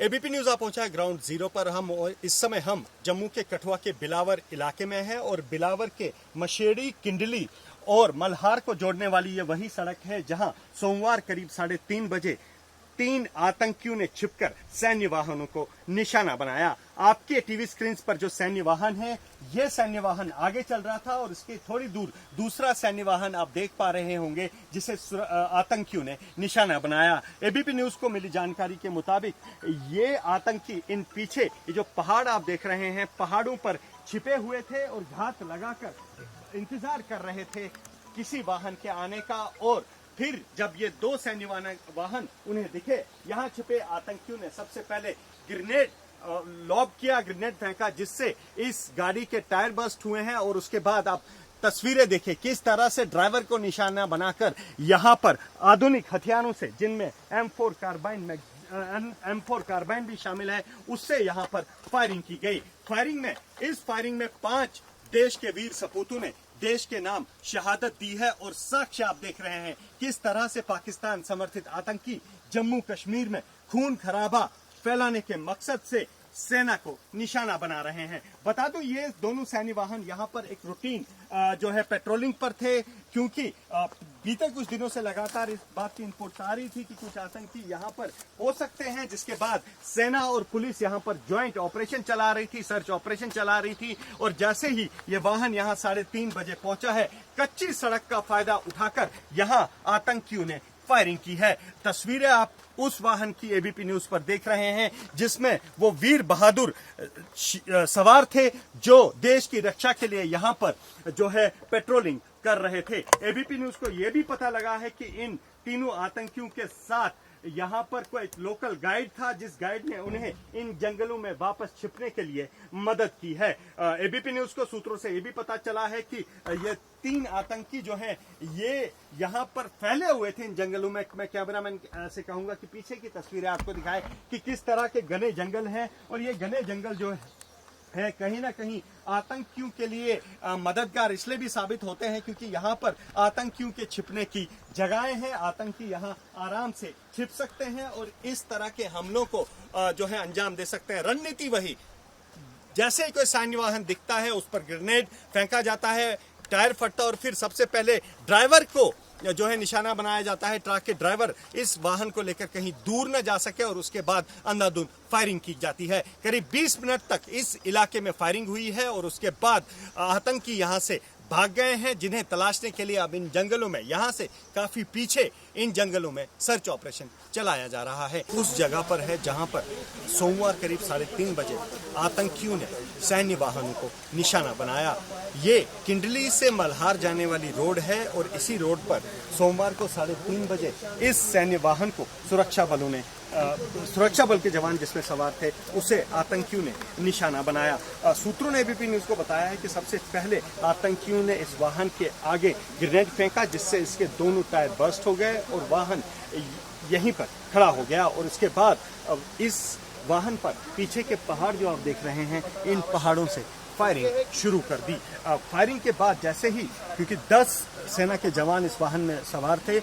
ABP news आ पहुंचा है ground zero पर। इस समय हम जम्मू के कठुआ के बिलावर इलाके में हैं और बिलावर के मशेड़ी, किंडली और मल्हार को जोड़ने वाली ये वही सड़क है जहां सोमवार करीब 3:30 बजे 3 आतंकियों ने छिपकर सैन्य वाहनों को निशाना बनाया। आपके टीवी स्क्रीन पर जो सैन्य वाहन है, यह सैन्य वाहन आगे चल रहा था और इसके थोड़ी दूर दूसरा सैन्य वाहन आप देख पा रहे होंगे जिसे आतंकियों ने निशाना बनाया। एबीपी न्यूज को मिली जानकारी के मुताबिक ये आतंकी इन पीछे ये जो पहाड़ आप देख रहे हैं, पहाड़ों पर छिपे हुए थे और घात लगाकर इंतजार कर रहे थे किसी वाहन के आने का। और फिर जब ये 2 सैन्य वाहन उन्हें दिखे, यहाँ छिपे आतंकियों ने सबसे पहले ग्रेनेड लॉब किया, ग्रेनेड फेंका, जिससे इस गाड़ी के टायर बस्ट हुए हैं। और उसके बाद आप तस्वीरें देखें किस तरह से ड्राइवर को निशाना बनाकर यहाँ पर आधुनिक हथियारों से, जिनमें M4 कार्बाइन भी शामिल है, उससे यहाँ पर फायरिंग की गई। इस फायरिंग में 5 देश के वीर सपूतों ने देश के नाम शहादत दी है। और साक्ष्य आप देख रहे हैं किस तरह से पाकिस्तान समर्थित आतंकी जम्मू कश्मीर में खून खराबा फैलाने के मकसद से सेना को निशाना बना रहे हैं। बता दूं, ये दोनों सैन्य वाहन यहाँ पर एक रूटीन जो है पेट्रोलिंग पर थे, क्योंकि बीते कुछ दिनों से लगातार इस बात की इनपुट आ रही थी कि कुछ आतंकी यहाँ पर हो सकते हैं, जिसके बाद सेना और पुलिस यहाँ पर ज्वाइंट ऑपरेशन चला रही थी, सर्च ऑपरेशन चला रही थी। और जैसे ही ये वाहन यहाँ 3:30 बजे पहुंचा है, कच्ची सड़क का फायदा उठाकर यहाँ आतंकियों ने फायरिंग की है। तस्वीरें आप उस वाहन की एबीपी न्यूज पर देख रहे हैं जिसमें वो वीर बहादुर सवार थे जो देश की रक्षा के लिए यहाँ पर जो है पेट्रोलिंग कर रहे थे। एबीपी न्यूज को यह भी पता लगा है कि इन तीनों आतंकियों के साथ यहाँ पर कोई लोकल गाइड था, जिस गाइड ने उन्हें इन जंगलों में वापस छिपने के लिए मदद की है। एबीपी न्यूज को सूत्रों से ये भी पता चला है कि ये 3 आतंकी जो हैं ये यहाँ पर फैले हुए थे इन जंगलों में। मैं कैमरामैन से कहूंगा कि पीछे की तस्वीरें आपको दिखाएं कि किस तरह के घने जंगल हैं। और ये घने जंगल जो है कहीं ना कहीं आतंकियों के लिए मददगार इसलिए भी साबित होते हैं क्योंकि यहाँ पर आतंकियों के छिपने की जगहें हैं। आतंकी यहाँ आराम से छिप सकते हैं और इस तरह के हमलों को जो है अंजाम दे सकते हैं। रणनीति वही, जैसे ही कोई सैन्य वाहन दिखता है उस पर ग्रेनेड फेंका जाता है, टायर फटता और फिर सबसे पहले ड्राइवर को जो है निशाना बनाया जाता है। ट्रक के ड्राइवर इस वाहन को लेकर कहीं दूर न जा सके और उसके बाद अंधाधुंध फायरिंग की जाती है। करीब 20 मिनट तक इस इलाके में फायरिंग हुई है और उसके बाद आतंकी यहां से भाग गए हैं, जिन्हें तलाशने के लिए अब इन जंगलों में, यहां से काफी पीछे इन जंगलों में सर्च ऑपरेशन चलाया जा रहा है। उस जगह पर है जहां पर सोमवार करीब 3:30 बजे आतंकियों ने सैन्य वाहनों को निशाना बनाया। ये किंडली से मल्हार जाने वाली रोड है और इसी रोड पर सोमवार को 3:30 बजे इस सैन्य वाहन को सुरक्षा बल के जवान जिसमें सवार थे उसे आतंकियों ने निशाना बनाया। सूत्रों ने एबीपी न्यूज को बताया है कि सबसे पहले आतंकियों ने इस वाहन के आगे ग्रेनेड फेंका, जिससे इसके दोनों टायर बर्स्ट हो गए और वाहन यहीं पर खड़ा हो गया। और इसके बाद इस वाहन पर पीछे के पहाड़ जो आप देख रहे हैं, इन पहाड़ों से फायरिंग शुरू कर दी। फायरिंग के बाद जैसे ही, क्योंकि 10 सेना के जवान इस वाहन में सवार थे,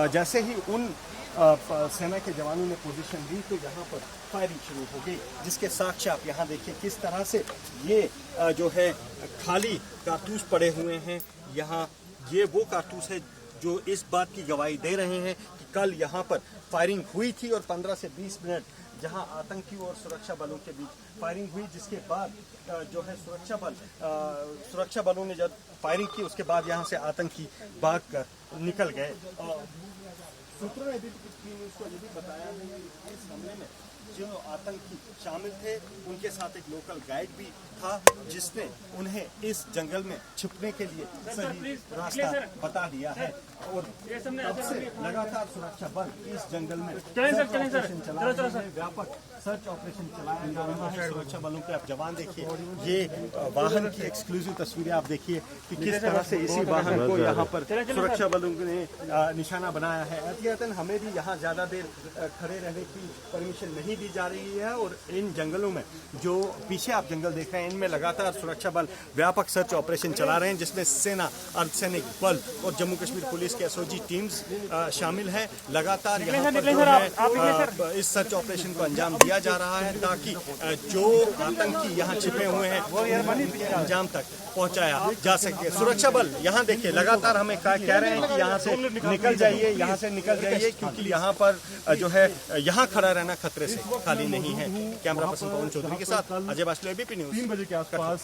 जैसे ही उन सेना के जवानों ने पोजीशन ली तो यहाँ पर फायरिंग शुरू हो गई, जिसके साक्ष्य आप यहाँ देखिए किस तरह से ये जो है खाली कारतूस पड़े हुए हैं। यहाँ ये वो कारतूस है जो इस बात की गवाही दे रहे हैं कि कल यहाँ पर फायरिंग हुई थी और 15 से 20 मिनट जहां आतंकियों और सुरक्षा बलों के बीच फायरिंग हुई, जिसके बाद जो है सुरक्षा बलों ने जब फायरिंग की उसके बाद यहां से आतंकी भागकर निकल गए। सूत्रों ने भी न्यूज को ये भी बताया है कि इस हमले में जो आतंकी शामिल थे उनके साथ एक लोकल गाइड भी था, जिसने उन्हें इस जंगल में छिपने के लिए सही रास्ता बता दिया है। और तब से लगातार सुरक्षा बल इस जंगल में व्यापक सर्च ऑपरेशन चलाया जा रहा है। सुरक्षा बलों के आप जवान देखिए, ये वाहन की एक्सक्लूसिव तस्वीरें आप देखिए कि किस तरह से इसी वाहन को यहाँ पर सुरक्षा बलों ने निशाना बनाया है। एहतियातन हमें भी यहाँ ज्यादा देर खड़े रहने की परमिशन नहीं की जा रही है और इन जंगलों में जो पीछे आप जंगल देख रहे हैं इनमें लगातार सुरक्षा बल व्यापक सर्च ऑपरेशन चला रहे हैं, जिसमें सेना, अर्धसैनिक बल और जम्मू कश्मीर पुलिस के एसओजी टीम्स शामिल हैं। लगातार यहाँ पर जो है इस सर्च ऑपरेशन को अंजाम दिया जा रहा है ताकि जो आतंकी यहाँ छिपे हुए हैं वो अंजाम तक पहुंचाया जा सके। सुरक्षा बल यहाँ देखिए लगातार हमें कह रहे हैं कि यहाँ से निकल जाइए, यहाँ से निकल जाइए, क्योंकि यहाँ पर जो है यहाँ खड़ा रहना खतरे से खाली नहीं है। कैमरा पर्सन पवन चौधरी के साथ अजय बासले, एबीपी न्यूज़। 3 बजे के आसपास